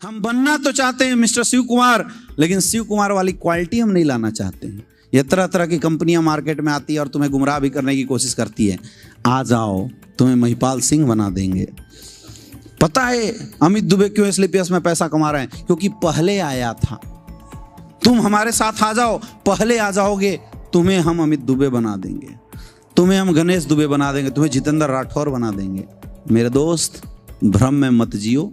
हम बनना तो चाहते हैं मिस्टर शिव कुमार, लेकिन शिव कुमार वाली क्वालिटी हम नहीं लाना चाहते हैं। ये तरह तरह की कंपनियां मार्केट में आती है और तुम्हें गुमराह भी करने की कोशिश करती है। आ जाओ, तुम्हें महिपाल सिंह बना देंगे। पता है अमित दुबे क्यों एसलीपीएस में पैसा कमा रहे हैं? क्योंकि पहले आया था। तुम हमारे साथ आ जाओ, पहले आ जाओगे, तुम्हें हम अमित दुबे बना देंगे, तुम्हें हम गणेश दुबे बना देंगे, तुम्हें जितेंद्र राठौर बना देंगे। मेरे दोस्त, भ्रम में मत जियो,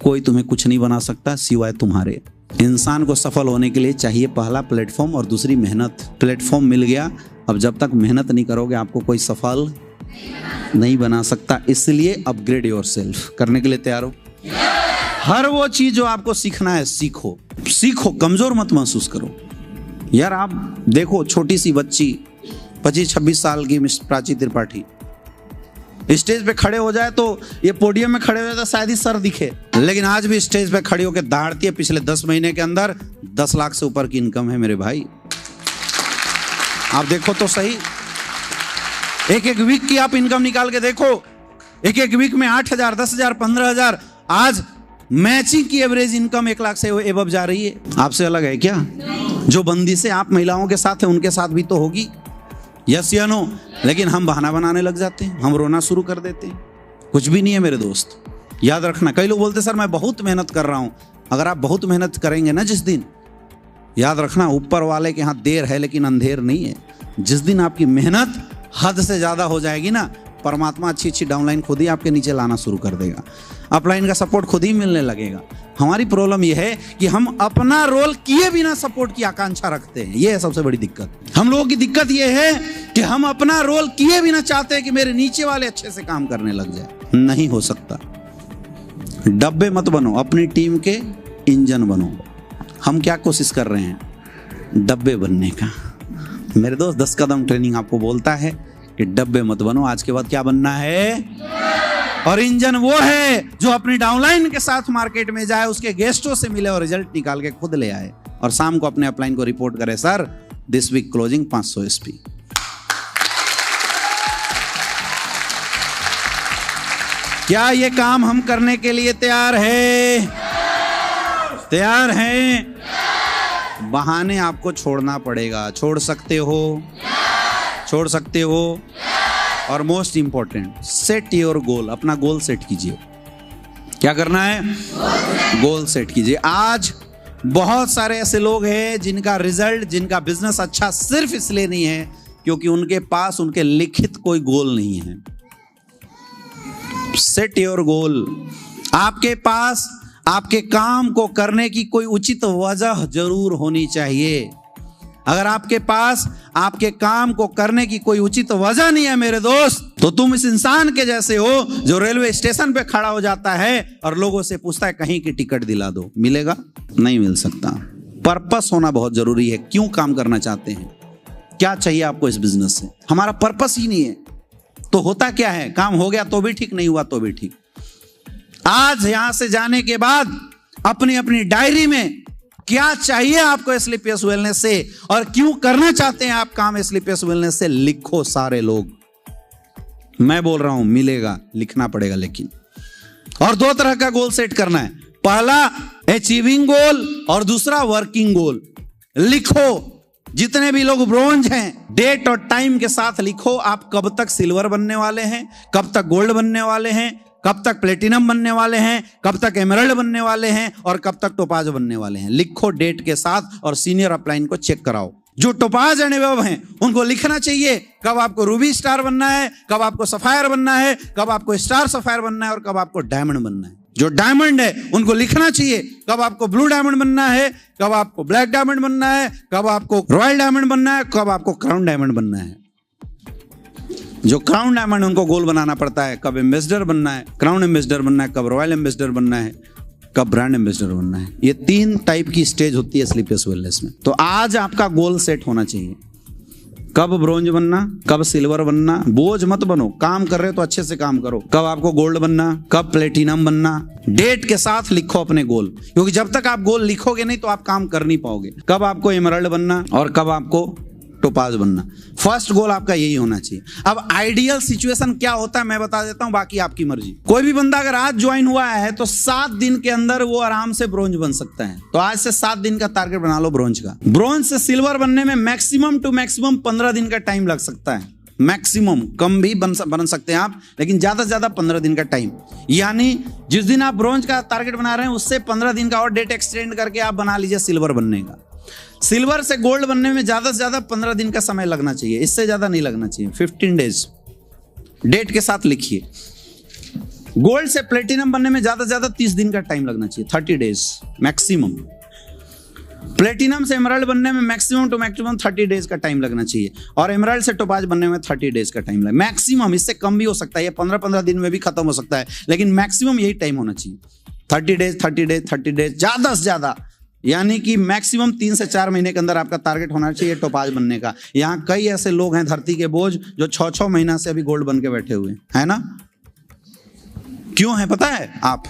कोई तुम्हें कुछ नहीं बना सकता सिवाय तुम्हारे। इंसान को सफल होने के लिए चाहिए पहला प्लेटफॉर्म और दूसरी मेहनत। प्लेटफॉर्म मिल गया, अब जब तक मेहनत नहीं करोगे आपको कोई सफल नहीं बना सकता। इसलिए अपग्रेड योरसेल्फ करने के लिए तैयार हो। हर वो चीज जो आपको सीखना है सीखो, सीखो, कमजोर मत महसूस करो। यार आप देखो, छोटी सी बच्ची 25-26 साल की मिस प्राची त्रिपाठी स्टेज पे खड़े हो जाए तो ये पोडियम में खड़े हो जाए तो शायद ही सर दिखे, लेकिन आज भी स्टेज पे खड़ी होकर दहाड़ती है। पिछले 10 महीने के अंदर 10 लाख से ऊपर की इनकम है मेरे भाई। आप देखो तो सही, एक एक वीक की आप इनकम निकाल के देखो। एक एक वीक में 8,000, 10,000, 15,000। आज मैचिंग की एवरेज इनकम 1 लाख से एबव जा रही है। आपसे अलग है क्या? जो बंदी से आप महिलाओं के साथ है उनके साथ भी तो होगी, यस या नो? लेकिन हम बहाना बनाने लग जाते हैं, हम रोना शुरू कर देते हैं। कुछ भी नहीं है मेरे दोस्त, याद रखना। कई लोग बोलते सर मैं बहुत मेहनत कर रहा हूं। अगर आप बहुत मेहनत करेंगे ना जिस दिन, याद रखना ऊपर वाले के यहाँ देर है लेकिन अंधेर नहीं है। जिस दिन आपकी मेहनत हद से ज्यादा हो जाएगी ना, परमात्मा अच्छी अच्छी डाउनलाइन खुद ही आपके नीचे लाना शुरू कर देगा, अपलाइन का सपोर्ट खुद ही मिलने लगेगा। हमारी प्रॉब्लम यह है कि हम अपना रोल किए बिना सपोर्ट की आकांक्षा रखते हैं। यह है सबसे बड़ी दिक्कत। हम लोगों की दिक्कत यह है कि हम अपना रोल किए बिना चाहते हैं कि मेरे नीचे वाले अच्छे से काम करने लग जाए। नहीं हो सकता। डब्बे मत बनो, अपनी टीम के इंजन बनो। हम क्या कोशिश कर रहे हैं? डब्बे बनने का। मेरे दोस्त 10 कदम ट्रेनिंग आपको बोलता है कि डब्बे मत बनो। आज के बाद क्या बनना है? और इंजन वो है जो अपनी डाउनलाइन के साथ मार्केट में जाए, उसके गेस्टों से मिले और रिजल्ट निकाल के खुद ले आए और शाम को अपने अपलाइन को रिपोर्ट करे, sir this week closing 500 SP. क्या ये काम हम करने के लिए तैयार है? तैयार हैं? बहाने आपको छोड़ना पड़ेगा। छोड़ सकते हो, छोड़ सकते हो। और most important, set your goal. अपना गोल सेट कीजिए। क्या करना है? गोल सेट कीजिए। आज बहुत सारे ऐसे लोग हैं जिनका रिजल्ट, जिनका बिजनेस अच्छा सिर्फ इसलिए नहीं है क्योंकि उनके पास उनके लिखित कोई गोल नहीं है। Set your goal. आपके पास आपके काम को करने की कोई उचित वजह जरूर होनी चाहिए। अगर आपके पास आपके काम को करने की कोई उचित वजह नहीं है मेरे दोस्त, तो तुम इस इंसान के जैसे हो जो रेलवे स्टेशन पे खड़ा हो जाता है और लोगों से पूछता है कहीं की टिकट दिला दो। मिलेगा? नहीं मिल सकता। पर्पस होना बहुत जरूरी है। क्यों काम करना चाहते हैं? क्या चाहिए आपको इस बिजनेस से? हमारा पर्पस ही नहीं है तो होता क्या है? काम हो गया तो भी ठीक, नहीं हुआ तो भी ठीक। आज यहां से जाने के बाद अपनी अपनी डायरी में क्या चाहिए आपको एसलीपीएस वेलनेस से और क्यों करना चाहते हैं आप काम एसलीपीएस वेलनेस से, लिखो सारे लोग। मैं बोल रहा हूं मिलेगा, लिखना पड़ेगा लेकिन। और 2 तरह का गोल सेट करना है। पहला अचीविंग गोल और दूसरा वर्किंग गोल। लिखो। जितने भी लोग ब्रोंज हैं, डेट और टाइम के साथ लिखो। आप कब तक सिल्वर बनने वाले हैं, कब तक गोल्ड बनने वाले हैं, कब तक प्लेटिनम बनने वाले हैं, कब तक एमराल्ड बनने वाले हैं और कब तक टोपाज बनने वाले हैं। लिखो डेट के साथ और सीनियर अपलाइन को चेक कराओ। जो टोपाज एंड एबव हैं उनको लिखना चाहिए कब आपको रूबी स्टार बनना है, कब आपको सफायर बनना है, कब आपको स्टार सफायर बनना है और कब आपको डायमंड बनना है। जो डायमंड है उनको लिखना चाहिए कब आपको ब्लू डायमंड बनना है, कब आपको ब्लैक डायमंड बनना है, कब आपको रॉयल डायमंड बनना है, कब आपको क्राउन डायमंड बनना है। जो क्राउन डायमंड उनको गोल बनाना पड़ता है, कब एम्बेसडर बनना है, क्राउन एम्बेसडर बनना है, कब रॉयल एम्बेसडर बनना है, कब ब्रांड एम्बेसडर बनना है। ये 3 टाइप की स्टेज होती है एसलीपीएस वेलनेस में। तो आज आपका गोल सेट होना चाहिए। कब ब्रोंज बनना, कब सिल्वर बनना। बोझ मत बनो, काम कर रहे हो तो अच्छे से काम करो। कब आपको गोल्ड बनना, कब प्लेटिनम बनना। डेट के साथ लिखो अपने गोल, क्योंकि जब तक आप गोल लिखोगे नहीं तो आप काम कर नहीं पाओगे। कब आपको एमराल्ड बनना और कब आपको टोपाज बनना। फर्स्ट गोल आपका यही होना चाहिए। अब आइडियल सिचुएशन क्या होता है मैं बता देता हूं, बाकी आपकी मर्जी। कोई भी बंदा अगर आज ज्वाइन हुआ है तो 7 दिन के अंदर वो आराम से ब्रोंज बन सकता है। तो आज से 7 दिन का टारगेट बना लो ब्रोंज का। ब्रोंज से सिल्वर बनने में मैक्सिमम टू मैक्सिमम 15 दिन का टाइम लग सकता है। मैक्सिमम, कम भी बन सकते हैं आप, लेकिन ज्यादा से ज्यादा 15 दिन का टाइम। यानी जिस दिन आप ब्रोंज का टारगेट बना रहे हैं उससे 15 दिन का और डेट एक्सटेंड करके आप बना लीजिए सिल्वर बनने का। सिल्वर से गोल्ड बनने में ज्यादा से ज्यादा 15 दिन का समय लगना चाहिए, इससे ज्यादा नहीं लगना चाहिए। 15 डेज डेट के साथ लिखिए। गोल्ड से प्लेटिनम बनने में ज्यादा से ज्यादा 30 दिन का टाइम लगना चाहिए, 30 डेज मैक्सिमम। प्लेटिनम से एमराल्ड बनने में मैक्सिमम टू मैक्सिमम 30 डेज का टाइम लगना चाहिए, और एमराल्ड से टोपाज बनने में 30 डेज का टाइम लगे मैक्सिमम। इससे कम भी हो सकता है, ये 15-15 दिन में भी खत्म हो सकता है, लेकिन मैक्सिमम यही टाइम होना चाहिए। 30 डेज 30 डेज 30 डेज ज्यादा से ज्यादा, यानी कि मैक्सिमम 3 से 4 महीने के अंदर आपका टारगेट होना चाहिए टोपाज बनने का। यहाँ कई ऐसे लोग हैं धरती के बोझ जो 6-6 महीना से अभी गोल्ड बन के बैठे हुए है ना। क्यों है पता है आप?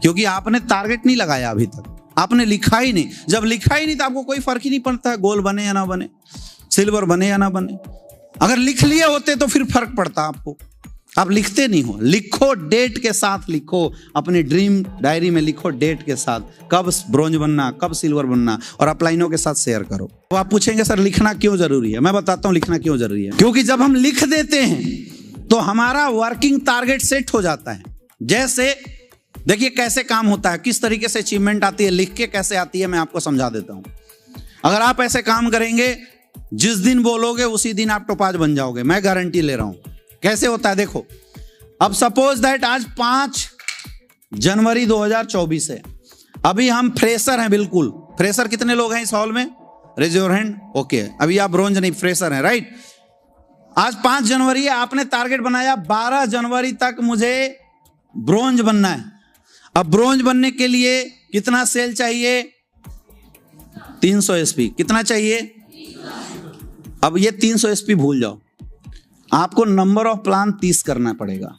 क्योंकि आपने टारगेट नहीं लगाया अभी तक, आपने लिखा ही नहीं। जब लिखा ही नहीं तो आपको कोई फर्क ही नहीं पड़ता है गोल्ड बने या ना बने, सिल्वर बने या ना बने। अगर लिख लिए होते तो फिर फर्क पड़ता आपको। आप लिखते नहीं हो। लिखो, डेट के साथ लिखो, अपनी ड्रीम डायरी में लिखो डेट के साथ, कब ब्रोंज बनना, कब सिल्वर बनना, और अपलाइनों के साथ शेयर करो। तो आप पूछेंगे सर लिखना क्यों जरूरी है? मैं बताता हूं लिखना क्यों जरूरी है। क्योंकि जब हम लिख देते हैं तो हमारा वर्किंग टारगेट सेट हो जाता है। जैसे देखिए कैसे काम होता है, किस तरीके से अचीवमेंट आती है, लिख के कैसे आती है, मैं आपको समझा देता हूं। अगर आप ऐसे काम करेंगे, जिस दिन बोलोगे उसी दिन आप टोपाज बन जाओगे, मैं गारंटी ले रहा हूं। कैसे होता है देखो, अब सपोज दैट आज 5 जनवरी 2024 है। अभी हम फ्रेशर हैं, बिल्कुल फ्रेशर। कितने लोग हैं इस हॉल में? Raise your hand. ओके, अभी आप ब्रोंज नहीं, फ्रेशर हैं, राइट। आज 5 जनवरी है, आपने टारगेट बनाया 12 जनवरी तक मुझे ब्रोंज बनना है। अब ब्रोंज बनने के लिए कितना सेल चाहिए? 300 एसपी। कितना चाहिए? अब ये 300 एसपी भूल जाओ, आपको नंबर ऑफ प्लान 30 करना पड़ेगा।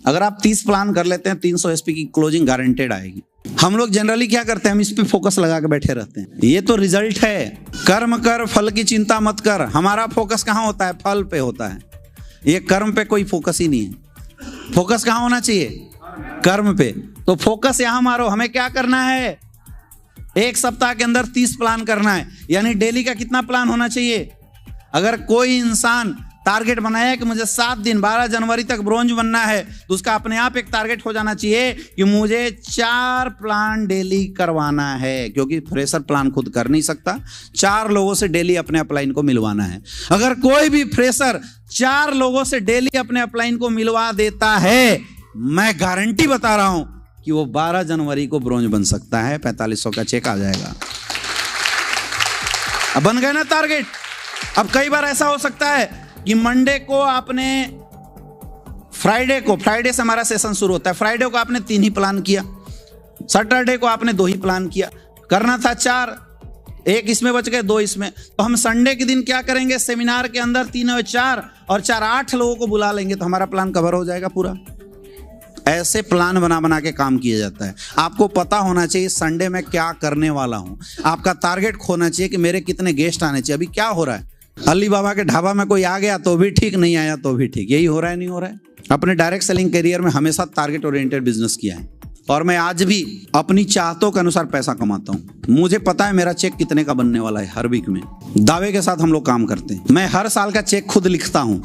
अगर आप 30 प्लान कर लेते हैं 300 एसपी की क्लोजिंग गारंटेड आएगी। हम लोग जनरली क्या करते हैं, हम इस पे फोकस लगा के बैठे रहते हैं। ये तो रिजल्ट है, कर्म कर फल की चिंता मत कर। हमारा फोकस कहाँ होता है? फल पे होता है। ये कर्म पे कोई फोकस ही नहीं है। फोकस कहाँ होना चाहिए? कर्म पे। तो फोकस यहां मारो। हमें क्या करना है? एक सप्ताह के अंदर 30 प्लान करना है। यानी डेली का कितना प्लान होना चाहिए? अगर कोई इंसान टारगेट बनाया कि मुझे 7 दिन 12 जनवरी तक ब्रोंज बनना है, तो उसका अपने आप एक टारगेट हो जाना चाहिए कि मुझे 4 प्लान डेली करवाना है। क्योंकि फ्रेशर प्लान खुद कर नहीं सकता, 4 लोगों से डेली अपने अपलाइन को मिलवाना है। अगर कोई भी फ्रेशर 4 लोगों से डेली अपने अपलाइन को मिलवा देता है, मैं गारंटी बता रहा हूं कि वो 12 जनवरी को ब्रोंज बन सकता है। 4500 का चेक आ जाएगा। अब बन गए ना टारगेट। अब कई बार ऐसा हो सकता है कि मंडे को आपने फ्राइडे से हमारा सेशन शुरू होता है, फ्राइडे को आपने 3 ही प्लान किया, सैटरडे को आपने 2 ही प्लान किया, करना था 4, 1 इसमें बच गए, 2 इसमें। तो हम संडे के दिन क्या करेंगे? सेमिनार के अंदर 3 और 4 और 4 8 लोगों को बुला लेंगे, तो हमारा प्लान कवर हो जाएगा पूरा। ऐसे प्लान बना के काम किया जाता है। आपको पता होना चाहिए संडे में क्या करने वाला हूं। आपका टारगेट होना चाहिए कि मेरे कितने गेस्ट आने चाहिए। अभी क्या हो रहा है? अली बाबा के ढाबा में कोई आ गया तो भी ठीक, नहीं आया तो भी ठीक। यही हो रहा है, नहीं हो रहा है? अपने डायरेक्ट सेलिंग करियर में हमेशा टारगेट ओरिएंटेड बिजनेस किया है, और मैं आज भी अपनी चाहतों के अनुसार पैसा कमाता हूं। मुझे पता है मेरा चेक कितने का बनने वाला है। हर वीक में दावे के साथ हम लोग काम करते हैं। मैं हर साल का चेक खुद लिखता हूं।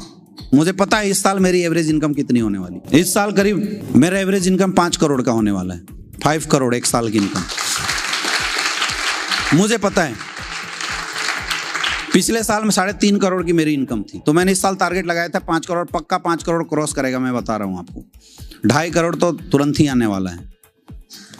मुझे पता है इस साल मेरी एवरेज इनकम कितनी होने वाली है। इस साल करीब मेरा एवरेज इनकम 5 करोड़ का होने वाला है। 5 करोड़ एक साल की इनकम मुझे पता है। पिछले साल में 3.5 करोड़ की मेरी इनकम थी, तो मैंने इस साल टारगेट लगाया था 5 करोड़। पक्का 5 करोड़ क्रॉस करेगा, मैं बता रहा हूं आपको। 2.5 करोड़ तो तुरंत ही आने वाला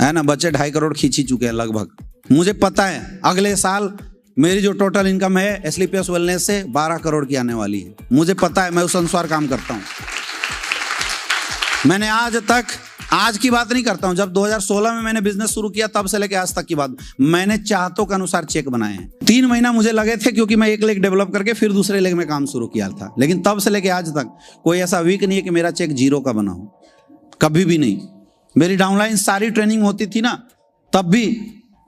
है ना। बच्चे 2.5 करोड़ खींच ही चुके हैं लगभग। मुझे पता है अगले साल मेरी जो टोटल इनकम है एस्क्लेपियस वेलनेस से 12 करोड़ की आने वाली है। मुझे पता है, मैं उस अनुसार काम करता हूं। मैंने आज की बात नहीं करता हूं, जब 2016 में मैंने बिजनेस शुरू किया तब से लेके आज तक की बात, मैंने चाहतों के अनुसार चेक बनाए हैं। 3 महीना मुझे लगे थे, क्योंकि मैं एक लेग डेवलप करके फिर दूसरे लेग में काम शुरू किया था। लेकिन तब से लेके आज तक कोई ऐसा वीक नहीं है कि मेरा चेक 0 का बना हो, कभी भी नहीं। मेरी डाउनलाइन सारी ट्रेनिंग होती थी ना, तब भी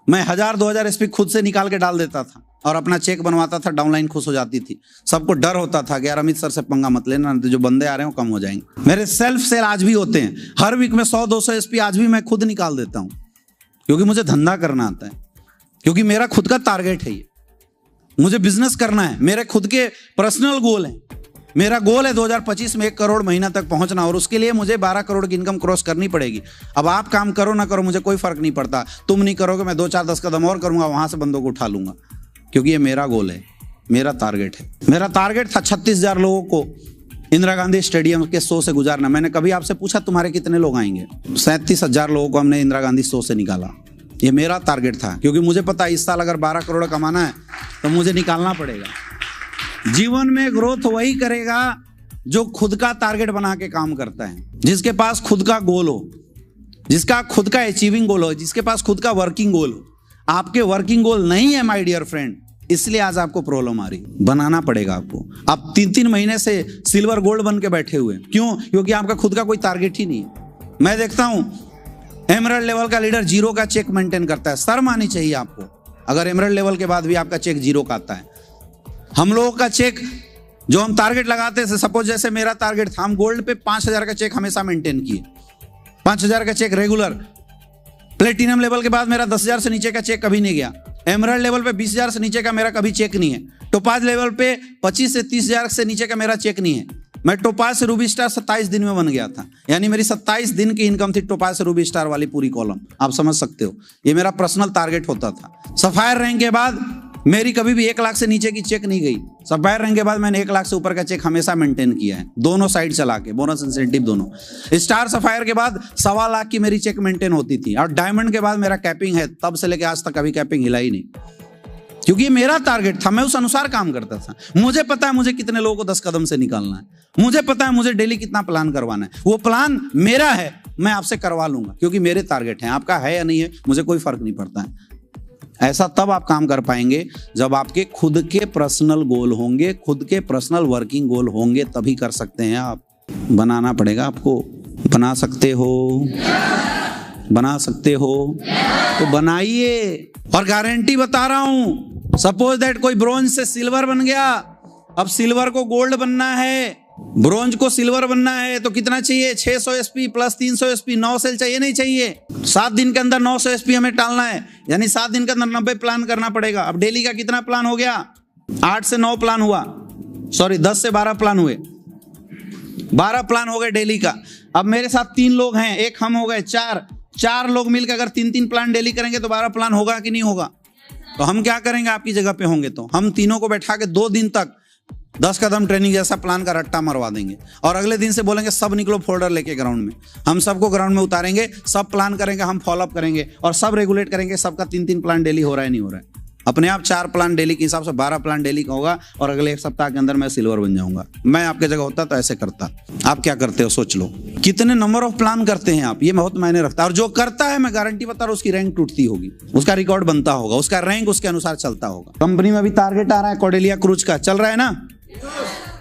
मैं 1000-2000 एसपी खुद से निकाल के डाल देता था। और अपना चेक बनवाता था, डाउनलाइन खुश हो जाती थी। सबको डर होता था कि यार अमित सर से पंगा मत लेना, तो जो बंदे आ रहे हैं वो कम हो जाएंगे। मेरे सेल्फ सेल आज भी होते हैं, हर वीक में 100-200 एसपी आज भी मैं खुद निकाल देता हूं, क्योंकि मुझे धंधा करना आता है, क्योंकि मेरा खुद का टारगेट है ये, मुझे बिजनेस करना है, मेरे खुद के पर्सनल गोल हैं। मेरा गोल है 2025 में 1 करोड़ महीना तक पहुंचना, और उसके लिए मुझे 12 करोड़ की इनकम क्रॉस करनी पड़ेगी। अब आप काम करो ना करो मुझे कोई फर्क नहीं पड़ता, तुम नहीं करोगे मैं 2-4-10 कदम और करूंगा, वहां से बंदों को उठा लूंगा, क्योंकि ये मेरा गोल है, मेरा टारगेट है। मेरा टारगेट था 36,000 लोगों को इंदिरा गांधी स्टेडियम के शो से गुजारना। मैंने कभी आपसे पूछा तुम्हारे कितने लोग आएंगे? 37,000 लोगों को हमने इंदिरा गांधी शो से निकाला। ये मेरा टारगेट था, क्योंकि मुझे पता है इस साल अगर 12 करोड़ कमाना है तो मुझे निकालना पड़ेगा। जीवन में ग्रोथ वही करेगा जो खुद का टारगेट बना के काम करता है, जिसके पास खुद का गोल हो, जिसका खुद का अचीविंग गोल हो, जिसके पास खुद का वर्किंग गोल हो। आपके वर्किंग गोल नहीं है माय डियर फ्रेंड, इसलिए आज आपको प्रॉब्लम आ रही। बनाना पड़ेगा आपको। आप 3-3 महीने से सिल्वर गोल्ड बन के बैठे हुए, क्यों? क्योंकि आपका खुद का कोई टारगेट ही नहीं है। मैं देखता हूं एमरल्ड लेवल का लीडर जीरो का चेक मेंटेन करता है। शर्म आनी चाहिए आपको अगर एमरल्ड लेवल के बाद भी आपका चेक जीरो का आता है। हम लोगों का चेक जो हम टारगेट लगाते हैं, सपोज जैसे मेरा टारगेट था, हम गोल्ड पे 5,000 का चेक हमेशा मेंटेन किए, 5,000 का चेक रेगुलर। प्लेटिनम लेवल के बाद मेरा 10,000 से नीचे का चेक कभी नहीं गया। एमरल्ड लेवल पे 20,000 से नीचे का मेरा कभी चेक नहीं है। टोपाज लेवल पे 25 से 30,000 से नीचे का मेरा चेक नहीं है। मैं टोपाज से रूबी स्टार 27 दिन में बन गया था, यानी मेरी 27 दिन की इनकम थी टोपाज से रूबी स्टार वाली पूरी कॉलम। आप समझ सकते हो, ये मेरा पर्सनल टारगेट होता था। सफायर रैंक के बाद मेरी कभी भी 1 लाख से नीचे की चेक नहीं गई। सफायर रैंक के बाद मैंने 1 लाख से ऊपर का चेक हमेशा मेंटेन किया है, दोनों साइड चला के, बोनस इंसेंटिव दोनों। स्टार सफायर के बाद 1.25 लाख की मेरी चेक मेंटेन होती थी, और डायमंड के बाद मेरा कैपिंग है, तब से लेकर आज तक कभी कैपिंग हिला ही नहीं, क्योंकि मेरा टारगेट था, मैं उस अनुसार काम करता था। मुझे पता है मुझे कितने लोगों को 10 कदम से निकालना है, मुझे पता है मुझे डेली कितना प्लान करवाना है। वो प्लान मेरा है, मैं आपसे करवा लूंगा, क्योंकि मेरे टारगेट है। आपका है या नहीं है मुझे कोई फर्क नहीं पड़ता है। ऐसा तब आप काम कर पाएंगे जब आपके खुद के पर्सनल गोल होंगे, खुद के पर्सनल वर्किंग गोल होंगे, तभी कर सकते हैं आप। बनाना पड़ेगा आपको। बना सकते हो? बना सकते हो तो बनाइए। और गारंटी बता रहा हूं, सपोज दैट कोई ब्रोंज से सिल्वर बन गया, अब सिल्वर को गोल्ड बनना है, ब्रोंज को सिल्वर बनना है, तो कितना चाहिए? 600 एसपी प्लस 300 एसपी, 9 सेल चाहिए नहीं चाहिए? 7 दिन के अंदर 900 एसपी हमें टालना है, यानी 7 दिन के अंदर 90 प्लान करना पड़ेगा। अब डेली का कितना प्लान हो गया? 8 से 9 प्लान हुआ, सॉरी 10 से 12 प्लान हुए, 12 प्लान हो गए डेली का। अब मेरे साथ 3 लोग हैं, एक हम हो गए 4 लोग मिलकर अगर 3-3 प्लान डेली करेंगे तो 12 प्लान होगा कि नहीं होगा? तो हम क्या करेंगे? आपकी जगह पे होंगे तो हम तीनों को बैठा के 2 दिन तक 10 कदम ट्रेनिंग जैसा प्लान का रट्टा मरवा देंगे, और अगले दिन से बोलेंगे सब निकलो फोल्डर लेके ग्राउंड में। हम सबको ग्राउंड में उतारेंगे, सब प्लान करेंगे, हम फॉलोअप करेंगे और सब रेगुलेट करेंगे सबका 3-3 प्लान डेली हो रहा है नहीं हो रहा है। अपने आप 4 प्लान डेली के हिसाब से 12 प्लान डेली का होगा, और अगले 1 सप्ताह के अंदर मैं सिल्वर बन जाऊंगा। मैं आपके जगह होता तो ऐसे करता। आप क्या करते हो सोच लो, कितने नंबर ऑफ प्लान करते हैं आप, ये बहुत मायने रखता है। और जो करता है मैं गारंटी बता रहा हूं उसकी रैंक टूटती होगी, उसका रिकॉर्ड बनता होगा, उसका रैंक उसके अनुसार चलता होगा। कंपनी में अभी टारगेट आ रहा है कॉर्डेलिया क्रूज का, चल रहा है ना?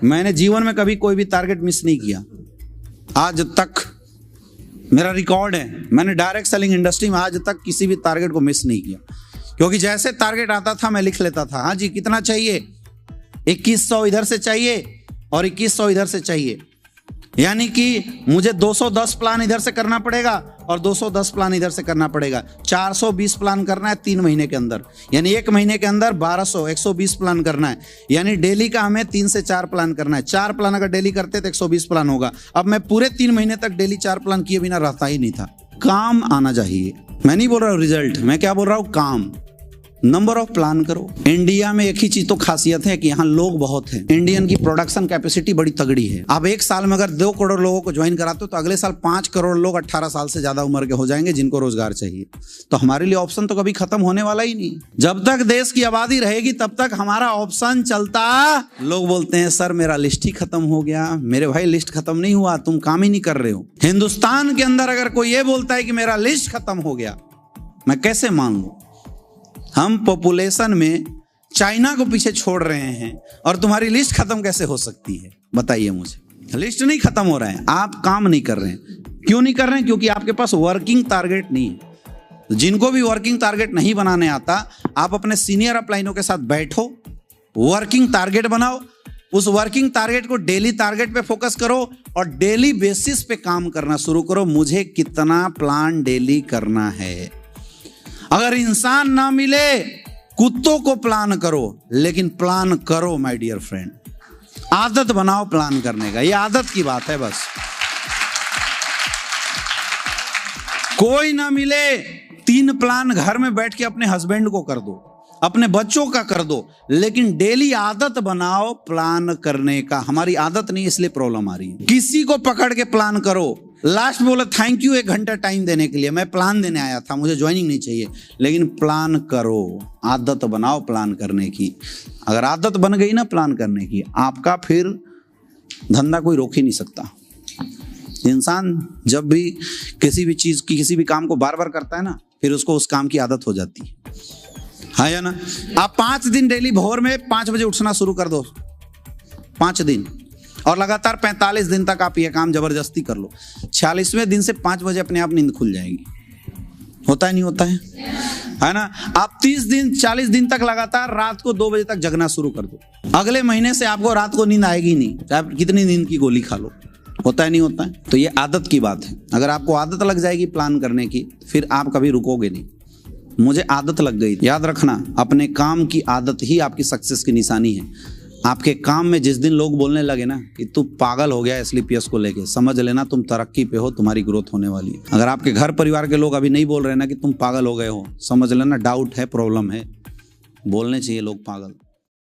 मैंने जीवन में कभी कोई भी टारगेट मिस नहीं किया, आज तक मेरा रिकॉर्ड है। मैंने डायरेक्ट सेलिंग इंडस्ट्री में आज तक किसी भी टारगेट को मिस नहीं किया, क्योंकि जैसे टारगेट आता था मैं लिख लेता था। हाँ जी, कितना चाहिए? 2100 इधर से चाहिए और 2100 इधर से चाहिए, यानी कि मुझे 210 प्लान इधर से करना पड़ेगा और 210 प्लान इधर से करना पड़ेगा। 420 प्लान करना है 3 महीने के अंदर, यानी 1 महीने के अंदर 1200 120 प्लान करना है, यानी डेली का हमें 3 से 4 प्लान करना है। 4 प्लान अगर डेली करते तो 120 प्लान होगा। अब मैं पूरे 3 महीने तक डेली 4 प्लान किए बिना रहता ही नहीं था। काम आना चाहिए, मैं नहीं बोल रहा हूँ रिजल्ट, मैं क्या बोल रहा हूँ, काम। नंबर ऑफ प्लान करो। इंडिया में एक ही चीज तो खासियत है कि यहाँ लोग बहुत हैं। इंडियन की प्रोडक्शन कैपेसिटी बड़ी तगड़ी है। आप 1 साल में अगर 2 करोड़ लोगों को ज्वाइन कराते हो तो अगले साल 5 करोड़ लोग 18 साल से ज्यादा उम्र के हो जाएंगे जिनको रोजगार चाहिए। तो हमारे लिए ऑप्शन तो कभी खत्म होने वाला ही नहीं। जब तक देश की आबादी रहेगी तब तक हमारा ऑप्शन चलता। लोग बोलते हैं सर मेरा लिस्ट ही खत्म हो गया। मेरे भाई लिस्ट खत्म नहीं हुआ, तुम काम ही नहीं कर रहे हो। हिंदुस्तान के अंदर अगर कोई ये बोलता है कि मेरा लिस्ट खत्म हो गया, मैं कैसे मान लूं? हम पॉपुलेशन में चाइना को पीछे छोड़ रहे हैं और तुम्हारी लिस्ट खत्म कैसे हो सकती है? बताइए मुझे। लिस्ट नहीं खत्म हो रहा है, आप काम नहीं कर रहे हैं। क्यों नहीं कर रहे हैं? क्योंकि आपके पास वर्किंग टारगेट नहीं है। जिनको भी वर्किंग टारगेट नहीं बनाने आता, आप अपने सीनियर अपलाइनों के साथ बैठो, वर्किंग टारगेट बनाओ, उस वर्किंग टारगेट को डेली टारगेट पे फोकस करो और डेली बेसिस पे काम करना शुरू करो। मुझे कितना प्लान डेली करना है। अगर इंसान ना मिले, कुत्तों को प्लान करो, लेकिन प्लान करो माय डियर फ्रेंड। आदत बनाओ प्लान करने का, ये आदत की बात है बस। कोई ना मिले, 3 प्लान घर में बैठ के अपने हस्बैंड को कर दो, अपने बच्चों का कर दो, लेकिन डेली आदत बनाओ प्लान करने का। हमारी आदत नहीं, इसलिए प्रॉब्लम आ रही है। किसी को पकड़ के प्लान करो, लास्ट में बोला थैंक यू 1 घंटा टाइम देने के लिए, मैं प्लान देने आया था, मुझे ज्वाइनिंग नहीं चाहिए, लेकिन प्लान करो, आदत बनाओ प्लान करने की। अगर आदत बन गई ना प्लान करने की, आपका फिर धंधा कोई रोक ही नहीं सकता। इंसान जब भी किसी भी चीज की, किसी भी काम को बार बार करता है ना, फिर उसको उस काम की आदत हो जाती है। हाँ या ना? आप 5 दिन डेली भोर में 5 बजे उठना शुरू कर दो, 5 दिन, और लगातार 45 दिन तक आप ये काम जबरदस्ती कर लो। 46वें दिन से 5 बजे अपने आप नींद खुल जाएगी। होता है नहीं होता है ना? आप 30 दिन 40 दिन तक लगातार रात को 2 बजे तक जगना शुरू कर दो। अगले महीने से आपको रात को नींद आएगी नहीं, चाहे आप कितनी नींद की गोली खा लो। होता है नहीं होता है? तो ये आदत की बात है। अगर आपको आदत लग जाएगी प्लान करने की, फिर आप कभी रुकोगे नहीं। मुझे आदत लग गई। याद रखना, अपने काम की आदत ही आपकी सक्सेस की निशानी है। आपके काम में जिस दिन लोग बोलने लगे ना कि तू पागल हो गया एसलीपीएस को लेके, समझ लेना तुम तरक्की पे हो, तुम्हारी ग्रोथ होने वाली है। अगर आपके घर परिवार के लोग अभी नहीं बोल रहे ना कि तुम पागल हो गए हो, समझ लेना डाउट है, प्रॉब्लम है। बोलने चाहिए लोग पागल।